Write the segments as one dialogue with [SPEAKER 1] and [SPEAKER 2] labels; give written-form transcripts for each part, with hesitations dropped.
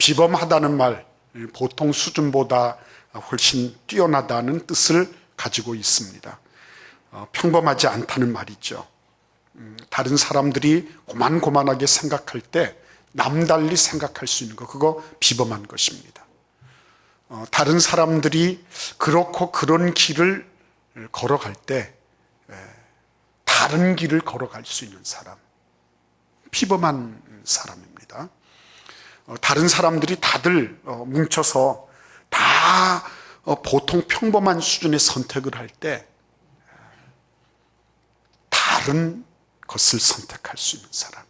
[SPEAKER 1] 비범하다는 말, 보통 수준보다 훨씬 뛰어나다는 뜻을 가지고 있습니다. 평범하지 않다는 말이죠. 다른 사람들이 고만고만하게 생각할 때 남달리 생각할 수 있는 거, 그거 비범한 것입니다. 다른 사람들이 그렇고 그런 길을 걸어갈 때 다른 길을 걸어갈 수 있는 사람, 비범한 사람입니다. 다른 사람들이 다들 뭉쳐서 다 보통 평범한 수준의 선택을 할 때 다른 것을 선택할 수 있는 사람,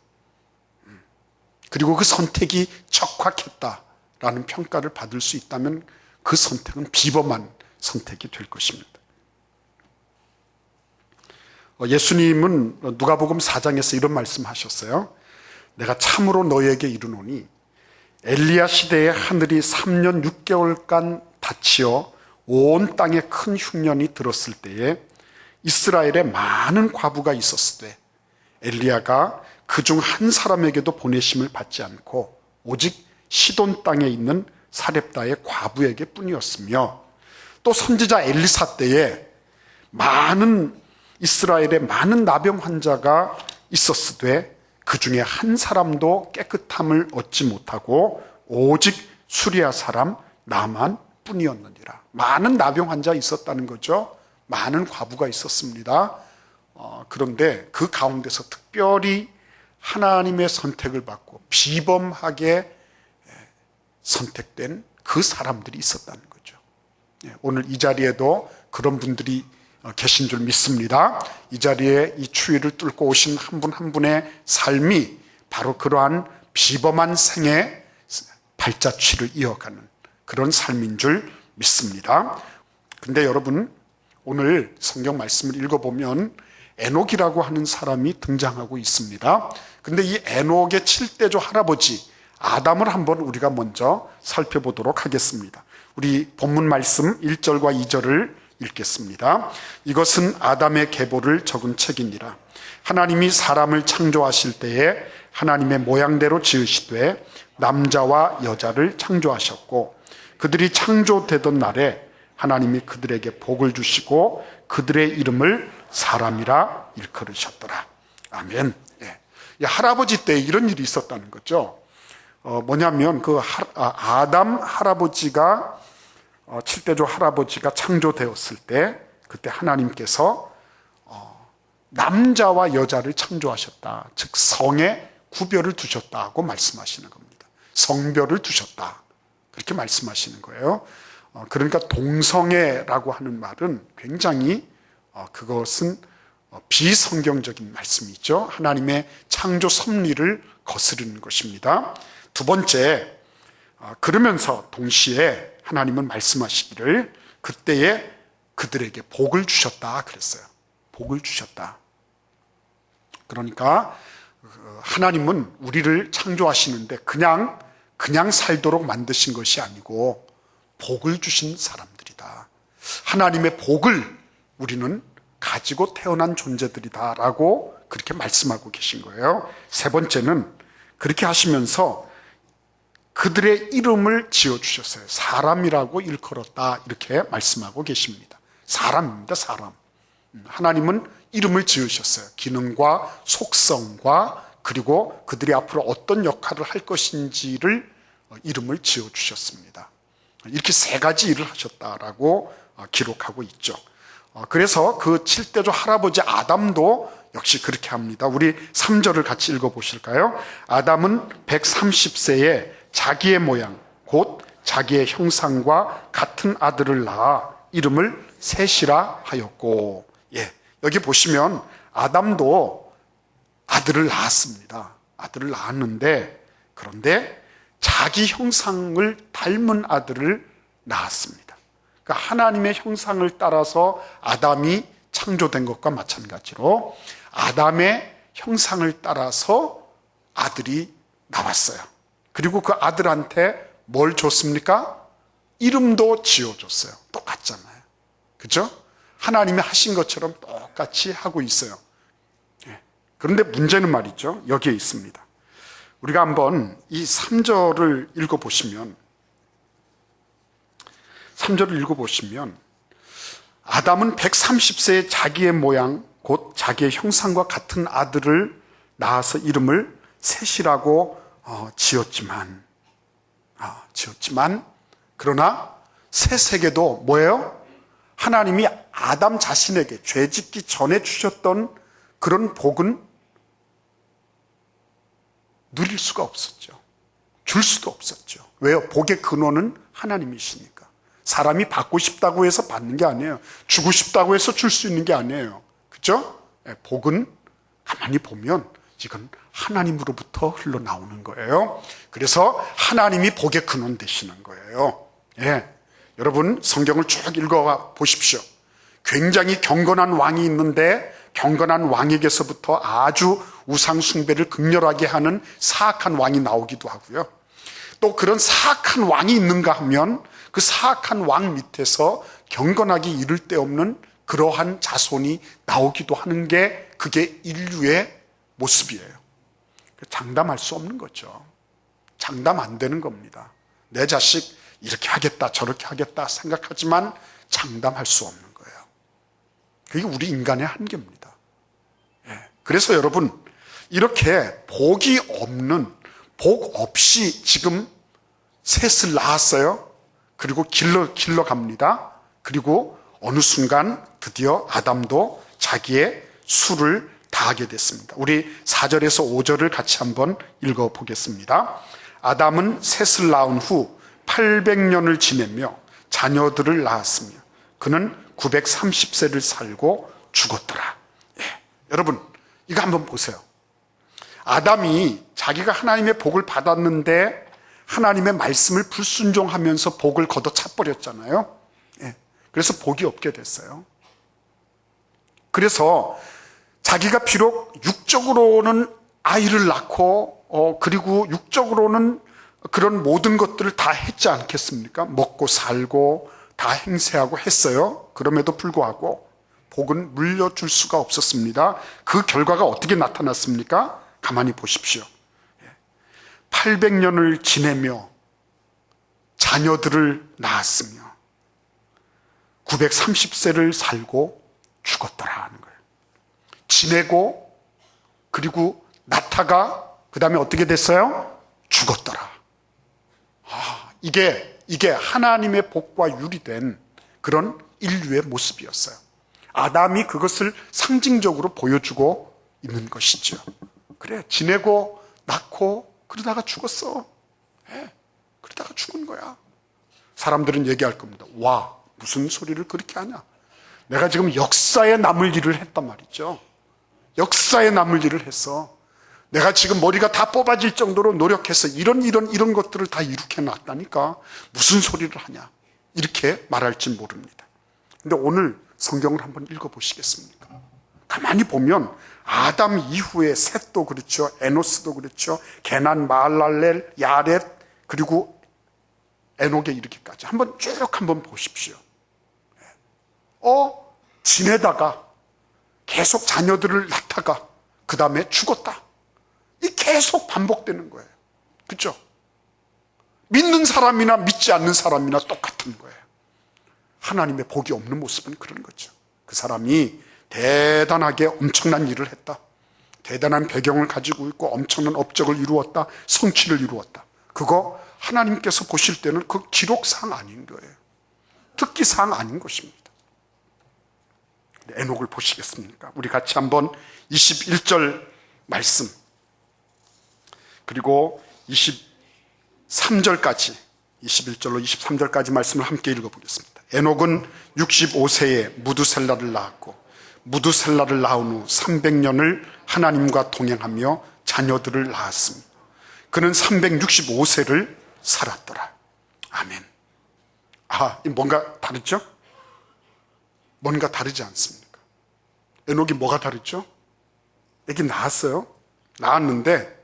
[SPEAKER 1] 그리고 그 선택이 적확했다라는 평가를 받을 수 있다면 그 선택은 비범한 선택이 될 것입니다. 예수님은 누가복음 4장에서 이런 말씀하셨어요. 내가 참으로 너희에게 이르노니 엘리야 시대에 하늘이 3년 6개월간 닫히어 온 땅에 큰 흉년이 들었을 때에 이스라엘에 많은 과부가 있었으되 엘리야가 그중 한 사람에게도 보내심을 받지 않고 오직 시돈 땅에 있는 사렙다의 과부에게 뿐이었으며, 또 선지자 엘리사 때에 이스라엘에 많은 나병 환자가 있었으되 그 중에 한 사람도 깨끗함을 얻지 못하고 오직 수리아 사람 나만 뿐이었느니라. 많은 나병 환자 있었다는 거죠. 많은 과부가 있었습니다. 그런데 그 가운데서 특별히 하나님의 선택을 받고 비범하게 선택된 그 사람들이 있었다는 거죠. 오늘 이 자리에도 그런 분들이 계신 줄 믿습니다. 이 자리에 이 추위를 뚫고 오신 한 분 한 분의 삶이 바로 그러한 비범한 생의 발자취를 이어가는 그런 삶인 줄 믿습니다. 근데 여러분, 오늘 성경 말씀을 읽어보면 에녹이라고 하는 사람이 등장하고 있습니다. 근데 이 에녹의 7대조 할아버지 아담을 한번 우리가 먼저 살펴보도록 하겠습니다. 우리 본문 말씀 1절과 2절을 읽겠습니다. 이것은 아담의 계보를 적은 책이니라. 하나님이 사람을 창조하실 때에 하나님의 모양대로 지으시되 남자와 여자를 창조하셨고, 그들이 창조되던 날에 하나님이 그들에게 복을 주시고 그들의 이름을 사람이라 일컬으셨더라. 아멘. 이 할아버지 때 이런 일이 있었다는 거죠. 뭐냐면 아담 할아버지가 7대조 할아버지가 창조되었을 때 그때 하나님께서 남자와 여자를 창조하셨다. 즉 성에 구별을 두셨다고 말씀하시는 겁니다. 성별을 두셨다. 그렇게 말씀하시는 거예요. 그러니까 동성애라고 하는 말은 굉장히 그것은 비성경적인 말씀이죠. 하나님의 창조 섭리를 거스르는 것입니다. 두 번째, 그러면서 동시에 하나님은 말씀하시기를 그때에 그들에게 복을 주셨다 그랬어요. 복을 주셨다. 그러니까 하나님은 우리를 창조하시는데 그냥 살도록 만드신 것이 아니고 복을 주신 사람들이다. 하나님의 복을 우리는 가지고 태어난 존재들이다라고 그렇게 말씀하고 계신 거예요. 세 번째는 그렇게 하시면서 그들의 이름을 지어주셨어요. 사람이라고 일컬었다 이렇게 말씀하고 계십니다. 사람입니다. 사람. 하나님은 이름을 지으셨어요. 기능과 속성과 그리고 그들이 앞으로 어떤 역할을 할 것인지를 이름을 지어주셨습니다. 이렇게 세 가지 일을 하셨다라고 기록하고 있죠. 그래서 그 7대조 할아버지 아담도 역시 그렇게 합니다. 우리 3절을 같이 읽어보실까요? 아담은 130세에 자기의 모양 곧 자기의 형상과 같은 아들을 낳아 이름을 셋이라 하였고, 여기 보시면 아담도 아들을 낳았습니다. 아들을 낳았는데 그런데 자기 형상을 닮은 아들을 낳았습니다. 그러니까 하나님의 형상을 따라서 아담이 창조된 것과 마찬가지로 아담의 형상을 따라서 아들이 나왔어요. 그리고 그 아들한테 뭘 줬습니까? 이름도 지어줬어요. 똑같잖아요. 그죠? 하나님이 하신 것처럼 똑같이 하고 있어요. 그런데 문제는 말이죠. 여기에 있습니다. 우리가 한번 이 3절을 읽어보시면 아담은 130세에 자기의 모양 곧 자기의 형상과 같은 아들을 낳아서 이름을 셋이라고 지었지만 그러나 셋에게도 뭐예요? 하나님이 아담 자신에게 죄 짓기 전에 주셨던 그런 복은 누릴 수가 없었죠. 줄 수도 없었죠. 왜요? 복의 근원은 하나님이시니까. 사람이 받고 싶다고 해서 받는 게 아니에요. 주고 싶다고 해서 줄 수 있는 게 아니에요. 그죠? 복은 가만히 보면 이건 하나님으로부터 흘러나오는 거예요. 그래서 하나님이 복의 근원 되시는 거예요. 여러분 성경을 쭉 읽어 보십시오. 굉장히 경건한 왕이 있는데 경건한 왕에게서부터 아주 우상 숭배를 극렬하게 하는 사악한 왕이 나오기도 하고요. 또 그런 사악한 왕이 있는가 하면 그 사악한 왕 밑에서 경건하게 이를 데 없는 그러한 자손이 나오기도 하는 게 그게 인류의 모습이에요. 장담할 수 없는 거죠. 장담 안 되는 겁니다. 내 자식 이렇게 하겠다 저렇게 하겠다 생각하지만 장담할 수 없는 거예요. 그게 우리 인간의 한계입니다. 그래서 여러분 이렇게 복이 없는, 복 없이 지금 셋을 낳았어요. 그리고 길러 갑니다. 그리고 어느 순간 드디어 아담도 자기의 수를 다하게 됐습니다. 우리 4절에서 5절을 같이 한번 읽어보겠습니다. 아담은 셋을 낳은 후 800년을 지내며 자녀들을 낳았으며 그는 930세를 살고 죽었더라. 여러분 이거 한번 보세요. 아담이 자기가 하나님의 복을 받았는데 하나님의 말씀을 불순종하면서 복을 걷어차버렸잖아요. 그래서 복이 없게 됐어요. 그래서 자기가 비록 육적으로는 아이를 낳고 그리고 육적으로는 그런 모든 것들을 다 했지 않겠습니까? 먹고 살고 다 행세하고 했어요. 그럼에도 불구하고 복은 물려줄 수가 없었습니다. 그 결과가 어떻게 나타났습니까? 가만히 보십시오. 800년을 지내며 자녀들을 낳았으며 930세를 살고 죽었더라 하는 거예요. 지내고 그리고 낳다가 그 다음에 어떻게 됐어요? 죽었더라. 이게 하나님의 복과 유리된 그런 인류의 모습이었어요. 아담이 그것을 상징적으로 보여주고 있는 것이죠. 그래, 지내고 낳고 그러다가 죽었어. 그러다가 죽은 거야. 사람들은 얘기할 겁니다. 와, 무슨 소리를 그렇게 하냐. 내가 지금 역사에 남을 일을 했단 말이죠. 역사에 남을 일을 했어. 내가 지금 머리가 다 뽑아질 정도로 노력해서 이런 것들을 다 이룩해 놨다니까 무슨 소리를 하냐. 이렇게 말할지 모릅니다. 근데 오늘 성경을 한번 읽어보시겠습니까? 가만히 보면 아담 이후에 셋도 그렇죠. 에노스도 그렇죠. 게난, 마할랄렐, 야렛 그리고 에녹에 이르기까지 한번 쭉 한번 보십시오. 지내다가 계속 자녀들을 낳다가 그 다음에 죽었다. 이 계속 반복되는 거예요. 그렇죠? 믿는 사람이나 믿지 않는 사람이나 똑같은 거예요. 하나님의 복이 없는 모습은 그런 거죠. 그 사람이 대단하게 엄청난 일을 했다. 대단한 배경을 가지고 있고 엄청난 업적을 이루었다. 성취를 이루었다. 그거 하나님께서 보실 때는 그 기록사항 아닌 거예요. 특기사항 아닌 것입니다. 에녹을 보시겠습니까? 우리 같이 한번 21절 말씀 그리고 23절까지 21절로 23절까지 말씀을 함께 읽어보겠습니다. 에녹은 65세에 무두셀라를 낳았고 무두셀라를 낳은 후 300년을 하나님과 동행하며 자녀들을 낳았습니다. 그는 365세를 살았더라. 아멘. 뭔가 다르죠? 뭔가 다르지 않습니까? 에녹이 뭐가 다르죠? 아기 낳았어요. 낳았는데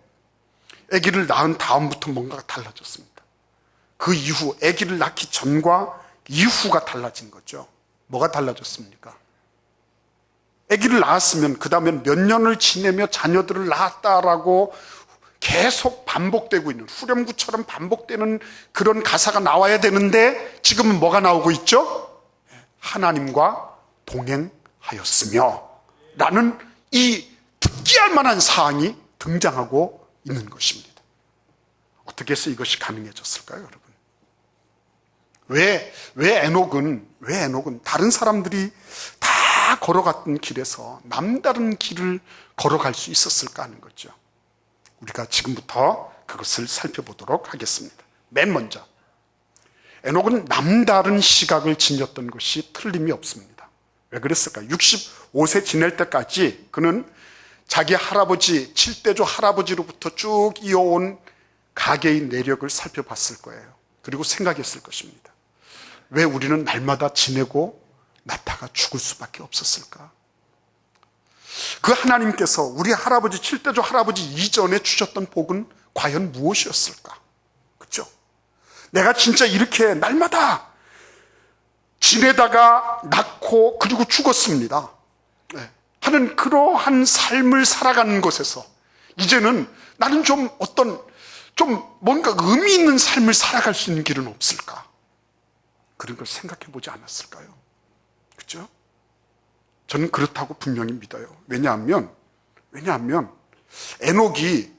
[SPEAKER 1] 아기를 낳은 다음부터 뭔가가 달라졌습니다. 그 이후 아기를 낳기 전과 이후가 달라진 거죠. 뭐가 달라졌습니까? 아기를 낳았으면 그 다음에 몇 년을 지내며 자녀들을 낳았다라고 계속 반복되고 있는, 후렴구처럼 반복되는 그런 가사가 나와야 되는데 지금은 뭐가 나오고 있죠? 하나님과 동행하였으며 라는 이 특기할 만한 사항이 등장하고 있는 것입니다. 어떻게 해서 이것이 가능해졌을까요, 여러분? 왜 에녹은 다른 사람들이 다 걸어갔던 길에서 남다른 길을 걸어갈 수 있었을까 하는 거죠. 우리가 지금부터 그것을 살펴보도록 하겠습니다. 맨 먼저 에녹은 남다른 시각을 지녔던 것이 틀림이 없습니다. 왜 그랬을까요? 65세 지낼 때까지 그는 자기 할아버지, 7대조 할아버지로부터 쭉 이어온 가계의 내력을 살펴봤을 거예요. 그리고 생각했을 것입니다. 왜 우리는 날마다 지내고 낳다가 죽을 수밖에 없었을까? 그 하나님께서 우리 할아버지, 7대조 할아버지 이전에 주셨던 복은 과연 무엇이었을까? 그렇죠? 내가 진짜 이렇게 날마다 지내다가 낳고 그리고 죽었습니다. 네. 하는 그러한 삶을 살아가는 것에서 이제는 나는 좀 뭔가 의미 있는 삶을 살아갈 수 있는 길은 없을까? 그런 걸 생각해 보지 않았을까요? 그렇죠? 저는 그렇다고 분명히 믿어요. 왜냐하면 에녹이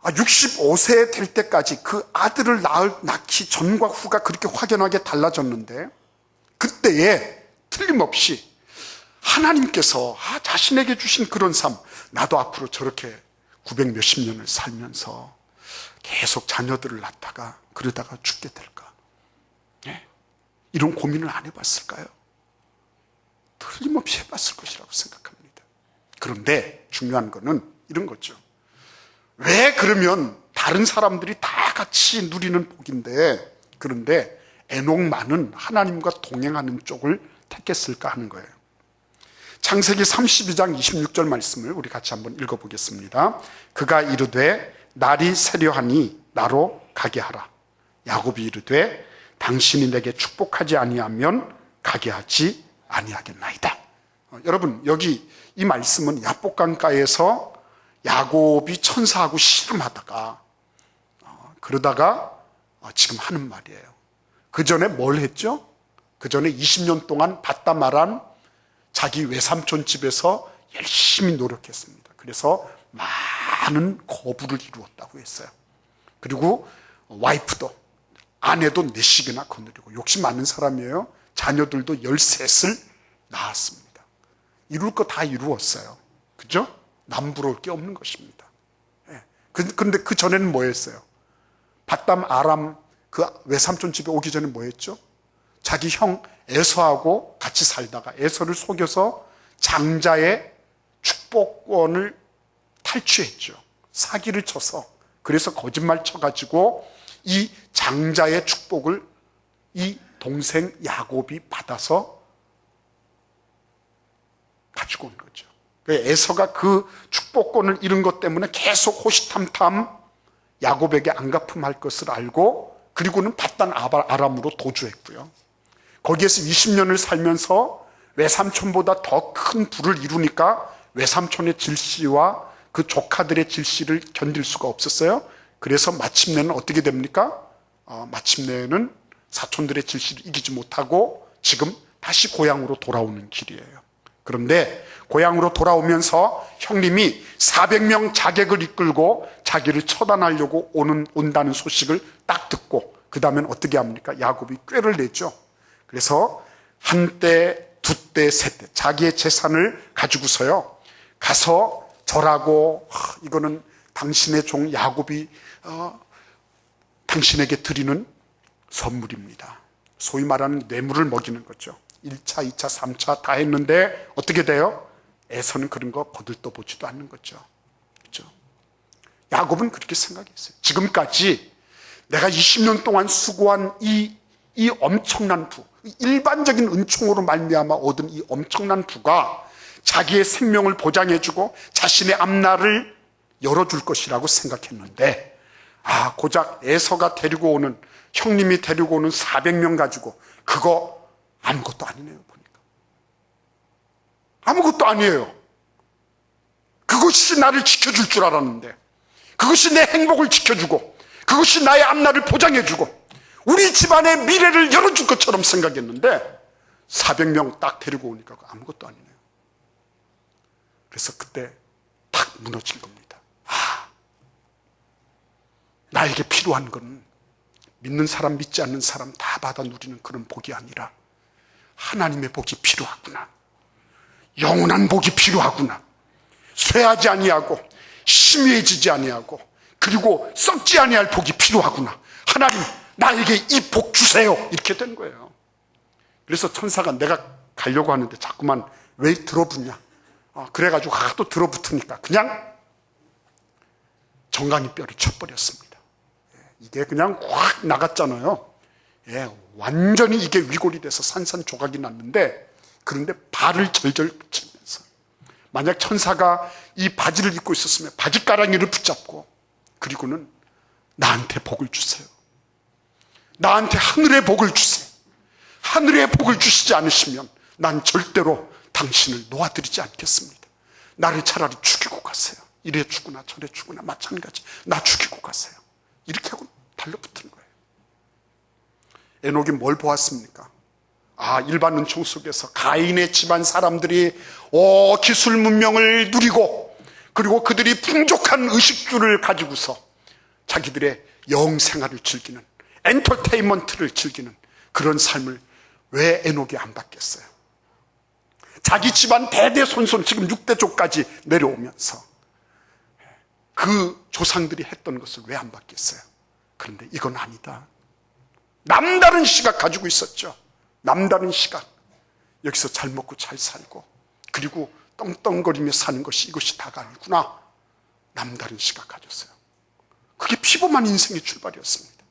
[SPEAKER 1] 65세 될 때까지 그 아들을 낳기 전과 후가 그렇게 확연하게 달라졌는데 그때에 틀림없이 하나님께서 자신에게 주신 그런 삶, 나도 앞으로 저렇게 900 몇십 년을 살면서 계속 자녀들을 낳다가 그러다가 죽게 될까? 네? 이런 고민을 안 해봤을까요? 틀림없이 해봤을 것이라고 생각합니다. 그런데 중요한 거는 이런 거죠. 왜 그러면 다른 사람들이 다 같이 누리는 복인데 그런데 에녹만은 하나님과 동행하는 쪽을 택했을까 하는 거예요. 창세기 32장 26절 말씀을 우리 같이 한번 읽어보겠습니다. 그가 이르되 날이 새려하니 나로 가게 하라. 야곱이 이르되 당신이 내게 축복하지 아니하면 가게 하지 아니하겠나이다. 여러분, 여기 이 말씀은 야복강가에서 야곱이 천사하고 씨름하다가 그러다가 지금 하는 말이에요. 그 전에 뭘 했죠? 그 전에 20년 동안 받다말한 자기 외삼촌 집에서 열심히 노력했습니다. 그래서 많은 거부를 이루었다고 했어요. 그리고 와이프도, 아내도 4씩이나 거느리고 욕심 많은 사람이에요. 자녀들도 13을 낳았습니다. 이룰 거 다 이루었어요. 그죠? 남부러울 게 없는 것입니다. 그런데 그 전에는 뭐 했어요? 밧담 아람 그 외삼촌 집에 오기 전에 뭐 했죠? 자기 형 에서하고 같이 살다가 에서를 속여서 장자의 축복권을 탈취했죠. 사기를 쳐서. 그래서 거짓말 쳐가지고 이 장자의 축복을 이 동생 야곱이 받아서 가지고 온 거죠. 에서가 그 축복권을 잃은 것 때문에 계속 호시탐탐 야곱에게 안갚음할 것을 알고 그리고는 밧단 아람으로 도주했고요. 거기에서 20년을 살면서 외삼촌보다 더 큰 부를 이루니까 외삼촌의 질시와 그 조카들의 질시를 견딜 수가 없었어요. 그래서 마침내는 어떻게 됩니까? 마침내는 사촌들의 질시를 이기지 못하고 지금 다시 고향으로 돌아오는 길이에요. 그런데 고향으로 돌아오면서 형님이 400명 자객을 이끌고 자기를 처단하려고 온다는 소식을 딱 듣고 그 다음엔 어떻게 합니까? 야곱이 꾀를 내죠. 그래서 한 때, 두 때, 세 때 자기의 재산을 가지고서요 가서 절하고 이거는 당신의 종 야곱이 당신에게 드리는 선물입니다. 소위 말하는 뇌물을 먹이는 거죠. 1차, 2차, 3차 다 했는데 어떻게 돼요? 에서는 그런 거 거들떠보지도 않는 거죠. 그렇죠? 야곱은 그렇게 생각했어요. 지금까지 내가 20년 동안 수고한 이 엄청난 부, 일반적인 은총으로 말미암아 얻은 이 엄청난 부가 자기의 생명을 보장해주고 자신의 앞날을 열어줄 것이라고 생각했는데 고작 에서가 데리고 오는, 형님이 데리고 오는 400명 가지고 그거 아무것도 아니네요. 보니까 아무것도 아니에요. 그것이 나를 지켜줄 줄 알았는데 그것이 내 행복을 지켜주고 그것이 나의 앞날을 보장해주고 우리 집안의 미래를 열어줄 것처럼 생각했는데 400명 딱 데리고 오니까 아무것도 아니네요. 그래서 그때 딱 무너진 겁니다. 나에게 필요한 건 믿는 사람 믿지 않는 사람 다 받아 누리는 그런 복이 아니라 하나님의 복이 필요하구나. 영원한 복이 필요하구나. 쇠하지 아니하고 심해지지 아니하고 그리고 썩지 아니할 복이 필요하구나. 하나님 나에게 이 복 주세요. 이렇게 된 거예요. 그래서 천사가 내가 가려고 하는데 자꾸만 왜 들어붙냐. 그래가지고 하도 들어붙으니까 그냥 정강이 뼈를 쳐버렸습니다. 이게 그냥 확 나갔잖아요. 완전히 이게 위골이 돼서 산산조각이 났는데 그런데 발을 절절 치면서 만약 천사가 이 바지를 입고 있었으면 바지가랑이를 붙잡고 그리고는 나한테 복을 주세요. 나한테 하늘의 복을 주세요. 하늘의 복을 주시지 않으시면 난 절대로 당신을 놓아드리지 않겠습니다. 나를 차라리 죽이고 가세요. 이래 죽으나 저래 죽으나 마찬가지. 나 죽이고 가세요. 이렇게 하고 달려붙은 거예요. 에녹이 뭘 보았습니까? 일반 은총 속에서 가인의 집안 사람들이 기술 문명을 누리고 그리고 그들이 풍족한 의식주를 가지고서 자기들의 영생활을 즐기는 엔터테인먼트를 즐기는 그런 삶을 왜 에녹이 안 받겠어요? 자기 집안 대대손손 지금 6대조까지 내려오면서 그 조상들이 했던 것을 왜 안 받겠어요? 그런데 이건 아니다. 남다른 시각 가지고 있었죠. 남다른 시각. 여기서 잘 먹고 잘 살고 그리고 떵떵거리며 사는 것이 이것이 다가 아니구나. 남다른 시각 가졌어요. 그게 피범한 인생의 출발이었습니다.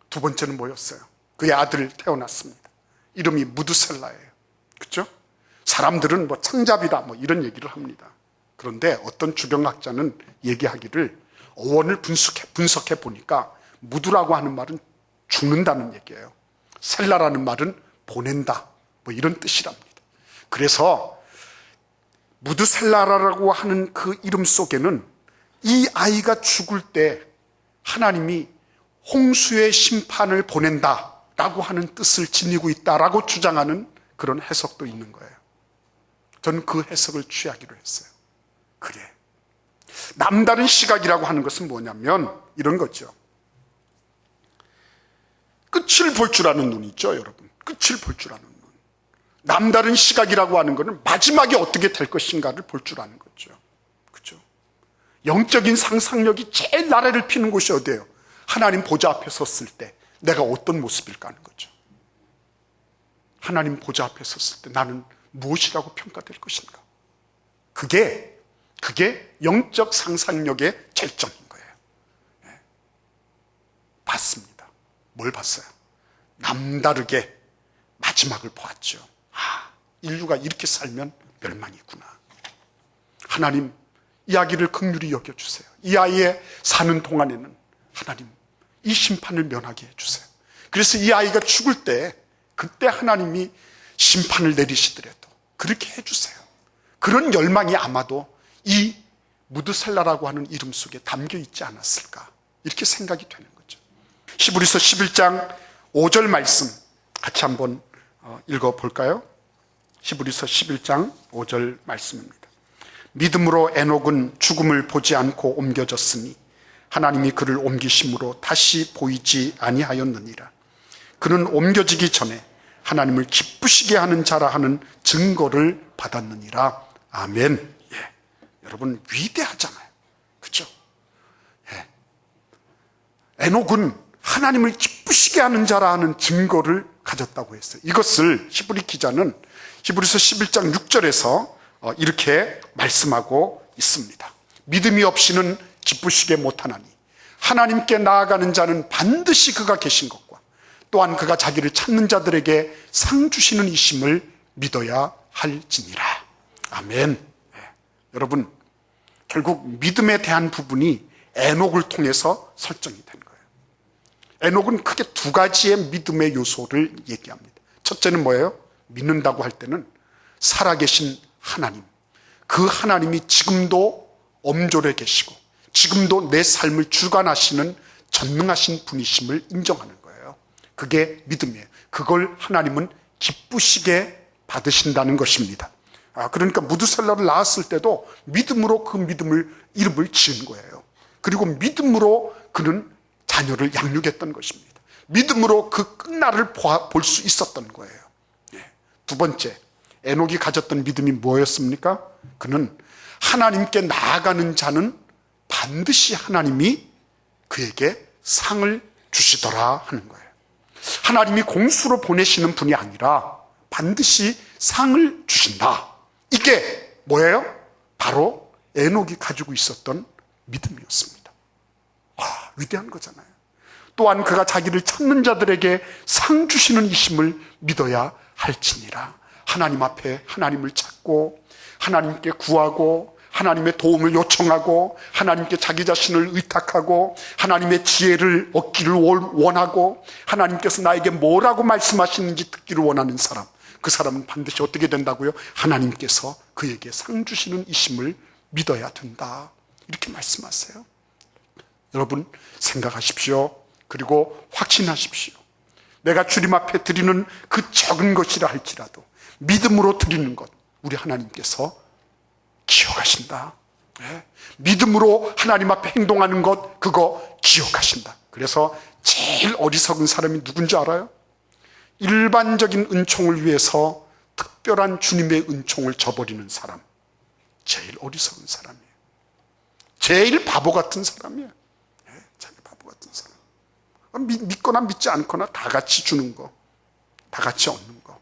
[SPEAKER 1] 두 번째는 뭐였어요? 그의 아들 태어났습니다. 이름이 무드셀라예요. 그렇죠? 사람들은 창잡이다 이런 얘기를 합니다. 그런데 어떤 주병학자는 얘기하기를 어원을 분석해 보니까 무드라고 하는 말은 죽는다는 얘기예요. 셀라라는 말은 보낸다 이런 뜻이랍니다. 그래서 무드셀라라고 하는 그 이름 속에는 이 아이가 죽을 때 하나님이 홍수의 심판을 보낸다라고 하는 뜻을 지니고 있다라고 주장하는 그런 해석도 있는 거예요. 저는 그 해석을 취하기로 했어요. 그래. 남다른 시각이라고 하는 것은 뭐냐면 이런 거죠. 끝을 볼 줄 아는 눈이 있죠, 여러분. 끝을 볼 줄 아는 눈. 남다른 시각이라고 하는 것은 마지막에 어떻게 될 것인가를 볼 줄 아는 거죠. 그죠? 영적인 상상력이 제일 나래를 피는 곳이 어디예요? 하나님 보좌 앞에 섰을 때 내가 어떤 모습일까 하는 거죠. 하나님 보좌 앞에 섰을 때 나는 무엇이라고 평가될 것인가? 그게 영적 상상력의 절정인 거예요. 봤습니다. 뭘 봤어요? 남다르게 마지막을 보았죠. 인류가 이렇게 살면 멸망이구나. 하나님 이 아기를 긍휼히 여겨주세요. 이 아이의 사는 동안에는 하나님 이 심판을 면하게 해주세요. 그래서 이 아이가 죽을 때 그때 하나님이 심판을 내리시더라도 그렇게 해주세요. 그런 열망이 아마도 이 무드셀라라고 하는 이름 속에 담겨 있지 않았을까 이렇게 생각이 되는 거죠. 히브리서 11장 5절 말씀 같이 한번 읽어볼까요? 히브리서 11장 5절 말씀입니다. 믿음으로 에녹은 죽음을 보지 않고 옮겨졌으니 하나님이 그를 옮기심으로 다시 보이지 아니하였느니라. 그는 옮겨지기 전에 하나님을 기쁘시게 하는 자라 하는 증거를 받았느니라. 아멘. 여러분 위대하잖아요. 그렇죠? 에녹은 하나님을 기쁘시게 하는 자라 하는 증거를 가졌다고 했어요. 이것을 히브리 기자는 히브리서 11장 6절에서 이렇게 말씀하고 있습니다. 믿음이 없이는 기쁘시게 못하나니 하나님께 나아가는 자는 반드시 그가 계신 것과 또한 그가 자기를 찾는 자들에게 상 주시는 이심을 믿어야 할지니라. 아멘. 여러분 결국 믿음에 대한 부분이 에녹을 통해서 설정이 된 거예요. 에녹은 크게 두 가지의 믿음의 요소를 얘기합니다. 첫째는 뭐예요? 믿는다고 할 때는 살아계신 하나님, 그 하나님이 지금도 엄졸해 계시고 지금도 내 삶을 주관하시는 전능하신 분이심을 인정하는 거예요. 그게 믿음이에요. 그걸 하나님은 기쁘시게 받으신다는 것입니다. 그러니까 무드셀라를 낳았을 때도 믿음으로 그 이름을 지은 거예요. 그리고 믿음으로 그는 자녀를 양육했던 것입니다. 믿음으로 그 끝날을 볼 수 있었던 거예요. 두 번째, 에녹이 가졌던 믿음이 뭐였습니까? 그는 하나님께 나아가는 자는 반드시 하나님이 그에게 상을 주시더라 하는 거예요. 하나님이 공수로 보내시는 분이 아니라 반드시 상을 주신다. 이게 뭐예요? 바로 에녹이 가지고 있었던 믿음이었습니다. 위대한 거잖아요. 또한 그가 자기를 찾는 자들에게 상 주시는 이심을 믿어야 할지니라. 하나님 앞에 하나님을 찾고 하나님께 구하고 하나님의 도움을 요청하고 하나님께 자기 자신을 의탁하고 하나님의 지혜를 얻기를 원하고 하나님께서 나에게 뭐라고 말씀하시는지 듣기를 원하는 사람, 그 사람은 반드시 어떻게 된다고요? 하나님께서 그에게 상 주시는 이심을 믿어야 된다. 이렇게 말씀하세요. 여러분 생각하십시오. 그리고 확신하십시오. 내가 주님 앞에 드리는 그 적은 것이라 할지라도 믿음으로 드리는 것, 우리 하나님께서 기억하신다. 믿음으로 하나님 앞에 행동하는 것, 그거 기억하신다. 그래서 제일 어리석은 사람이 누군지 알아요? 일반적인 은총을 위해서 특별한 주님의 은총을 저버리는 사람. 제일 어리석은 사람이에요. 제일 바보 같은 사람이에요. 제일 바보 같은 사람. 믿거나 믿지 않거나 다 같이 주는 거, 다 같이 얻는 거.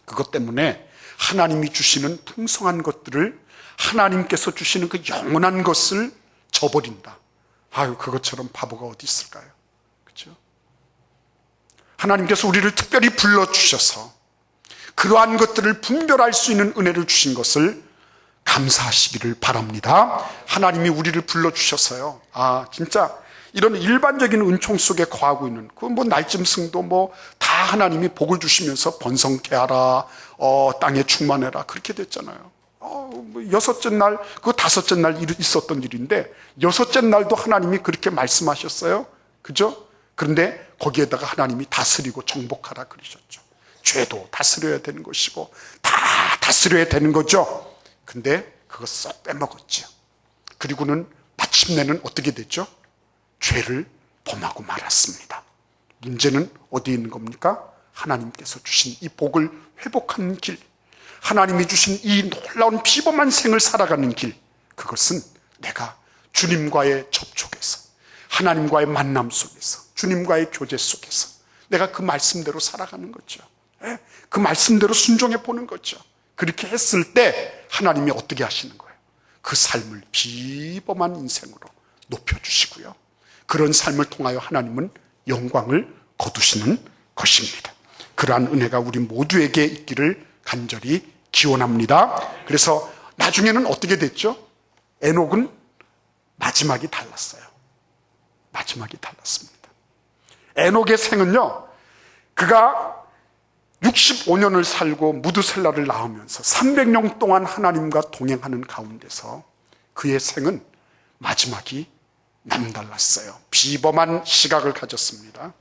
[SPEAKER 1] 그것 때문에 하나님이 주시는 풍성한 것들을, 하나님께서 주시는 그 영원한 것을 저버린다. 그것처럼 바보가 어디 있을까요? 그렇죠? 하나님께서 우리를 특별히 불러주셔서 그러한 것들을 분별할 수 있는 은혜를 주신 것을 감사하시기를 바랍니다. 하나님이 우리를 불러주셔서요, 진짜 이런 일반적인 은총 속에 거하고 있는 날짐승도 다 하나님이 복을 주시면서 번성케 하라, 땅에 충만해라, 그렇게 됐잖아요. 여섯째 날, 그 다섯째 날 있었던 일인데 여섯째 날도 하나님이 그렇게 말씀하셨어요. 그죠? 그런데 거기에다가 하나님이 다스리고 정복하라 그러셨죠. 죄도 다스려야 되는 것이고 다 다스려야 되는 거죠. 근데 그거 싹 빼먹었죠. 그리고는 마침내는 어떻게 됐죠? 죄를 범하고 말았습니다. 문제는 어디에 있는 겁니까? 하나님께서 주신 이 복을 회복하는 길, 하나님이 주신 이 놀라운 비범한 생을 살아가는 길, 그것은 내가 주님과의 접촉에서, 하나님과의 만남 속에서, 주님과의 교제 속에서 내가 그 말씀대로 살아가는 거죠. 그 말씀대로 순종해 보는 거죠. 그렇게 했을 때 하나님이 어떻게 하시는 거예요? 그 삶을 비범한 인생으로 높여주시고요, 그런 삶을 통하여 하나님은 영광을 거두시는 것입니다. 그러한 은혜가 우리 모두에게 있기를 간절히 기원합니다. 그래서 나중에는 어떻게 됐죠? 에녹은 마지막이 달랐어요. 마지막이 달랐습니다. 에녹의 생은요, 그가 65년을 살고 무드셀라를 낳으면서 300년 동안 하나님과 동행하는 가운데서 그의 생은 마지막이 남달랐어요. 비범한 시각을 가졌습니다.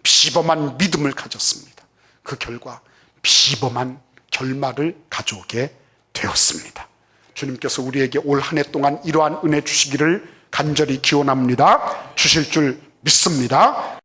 [SPEAKER 1] 비범한 믿음을 가졌습니다. 그 결과 비범한 결말을 가져오게 되었습니다. 주님께서 우리에게 올 한 해 동안 이러한 은혜 주시기를 간절히 기원합니다. 주실 줄 믿습니다.